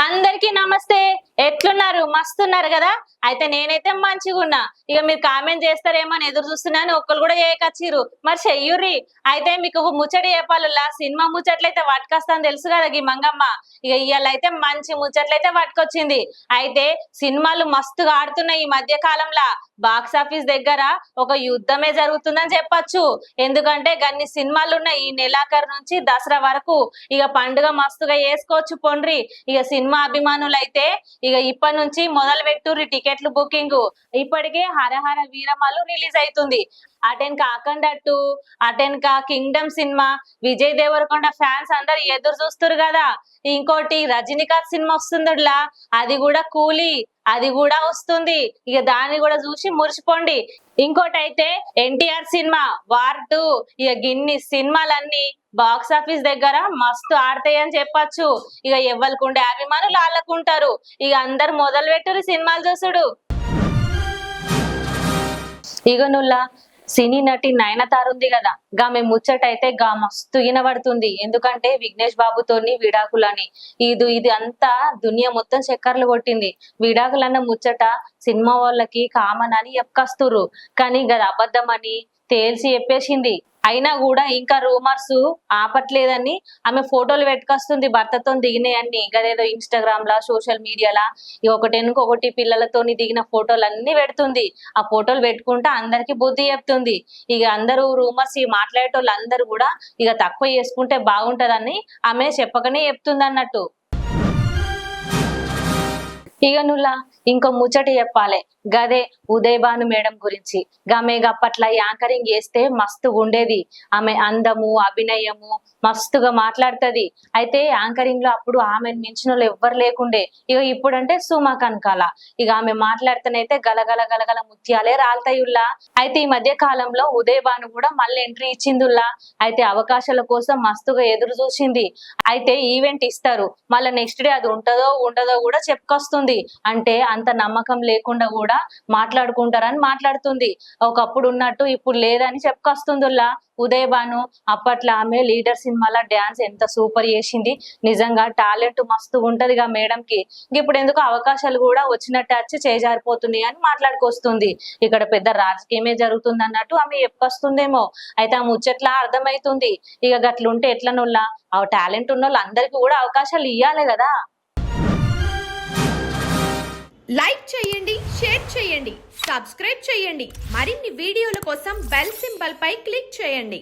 అందరికి నమస్తే. ఎట్లున్నారు? మస్తున్నారు కదా. అయితే నేనైతే మంచిగా ఉన్నా. ఇక మీరు కామెంట్ చేస్తారేమో అని ఎదురు చూస్తున్నాను. ఒక్కరు కూడా ఏకచ్చిరు. మరి చెయ్యుర్రి. అయితే మీకు ఒక ముచ్చట చెప్పాలల్లా. సినిమా ముచ్చట్లయితే పట్టుకొస్తాను తెలుసు కదా ఈ మంగమ్మ. ఇక ఇవాళైతే మంచి ముచ్చట్లయితే పట్టుకొచ్చింది. అయితే సినిమాలు మస్తుగా ఆడుతున్నాయి ఈ మధ్య కాలంలో. బాక్స్ ఆఫీస్ దగ్గర ఒక యుద్ధమే జరుగుతుందని చెప్పొచ్చు. ఎందుకంటే గన్ని సినిమాలు ఉన్నాయి ఈ నెలాఖరు నుంచి దసరా వరకు. ఇక పండుగ మస్తుగా వేసుకోవచ్చు పొండ్రి. ఇక సినిమా అభిమానులు అయితే ఇక ఇప్పటి నుంచి మొదలు పెట్టుర్రి టికెట్లు బుకింగ్. ఇప్పటికే హరహర వీరమలు రిలీజ్ అవుతుంది. అటెన్క అఖండ 2, అటెన్క కింగ్డమ్ సినిమా. విజయ్ దేవరకొండ ఫ్యాన్స్ అందరు ఎదురు చూస్తారు కదా. ఇంకోటి రజనీకాంత్ సినిమా వస్తుందిలా, అది కూడా కూలీ, అది కూడా వస్తుంది. ఇక దాన్ని కూడా చూసి మురిసిపోండి. ఇంకోటి అయితే ఎన్టీఆర్ సినిమా వార్ 2. ఇక గిన్ని సినిమాలన్నీ బాక్స్ ఆఫీస్ దగ్గర మస్తు ఆడతాయని చెప్పచ్చు. ఇక ఎవ్వరికుండే అభిమానులు వాళ్ళకుంటారు. ఇక అందరు మొదలు పెట్టురు సినిమాలు చూసుడు. ఇక నుల్లా సినీ నటి నయనతార ఉంది కదా, గామె ముచ్చటైతే గా మస్తు వినబడుతుంది. ఎందుకంటే విఘ్నేష్ బాబుతోని విడాకులని ఇది అంతా దునియా మొత్తం చక్కర్లు కొట్టింది. విడాకులన్న ముచ్చట సినిమా వాళ్ళకి కామన్ అని చెప్పుకొస్తుర్రు. కానీ గది అబద్ధం అని తేల్చి చెప్పేసింది. అయినా కూడా ఇంకా రూమర్స్ ఆపట్లేదని ఆమె ఫోటోలు పెట్టుకొస్తుంది భర్తతో దిగినాయన్ని. గదేదో ఇన్స్టాగ్రామ్ లా సోషల్ మీడియాలా ఒకటి పిల్లలతోని దిగిన ఫోటోలు అన్ని పెడుతుంది. ఆ ఫోటోలు పెట్టుకుంటా అందరికి బుద్ధి చెప్తుంది. ఇక అందరూ రూమర్స్ మాట్లాడేటోళ్ళు అందరూ కూడా ఇక తక్కువ చేసుకుంటే బాగుంటదని ఆమె చెప్పకనే చెప్తుంది అన్నట్టు. ఇక నుల్లా ఇంకో ముచ్చట చెప్పాలి. గదే ఉదయ్ భాను మేడం గురించి. ఆమె అప్పట్ల యాంకరింగ్ చేస్తే మస్తుగా ఉండేది. ఆమె అందము అభినయము మస్తుగా మాట్లాడుతుంది. అయితే యాంకరింగ్ లో అప్పుడు ఆమెను మించిన వాళ్ళు ఎవ్వరు లేకుండే. ఇక ఇప్పుడంటే సుమా కనకాల. ఇక ఆమె మాట్లాడితేనైతే గలగల గలగల ముత్యాలే రాలతాయుల్లా. అయితే ఈ మధ్య కాలంలో ఉదయ్ భాను కూడా మళ్ళీ ఎంట్రీ ఇచ్చిందిల్లా. అయితే అవకాశాల కోసం మస్తుగా ఎదురు చూసింది. అయితే ఈవెంట్ ఇస్తారు, మళ్ళీ నెక్స్ట్ డే అది ఉంటదో ఉండదో కూడా చెప్పుకొస్తుంది. అంటే అంత నమ్మకం లేకుండా కూడా మాట్లాడుకుంటారని మాట్లాడుతుంది. ఒకప్పుడు ఉన్నట్టు ఇప్పుడు లేదని చెప్పుకొస్తుందిలా ఉదయ్ భాను. అప్పట్లో ఆమె లీడర్ సినిమాలో డాన్స్ ఎంత సూపర్ చేసింది. నిజంగా టాలెంట్ మస్తు ఉంటదిగా మేడం కి. ఇప్పుడు ఎందుకు అవకాశాలు కూడా వచ్చినట్టు వచ్చి చేజారిపోతున్నాయి అని మాట్లాడుకొస్తుంది. ఇక్కడ పెద్ద రాజకీయమే జరుగుతుంది అన్నట్టు ఆమె చెప్పుకొస్తుందేమో. అయితే ఆ ముచ్చట్లా అర్థమైతుంది. ఇక గట్లుంటే ఎట్లనుల్లా ఆ టాలెంట్ ఉన్న వాళ్ళు అందరికీ కూడా అవకాశాలు ఇవ్వాలి కదా. లైక్ చేయండి, షేర్ చేయండి, సబ్స్క్రైబ్ చేయండి. మరిన్ని వీడియోల కోసం బెల్ సింబల్ పై క్లిక్ చేయండి.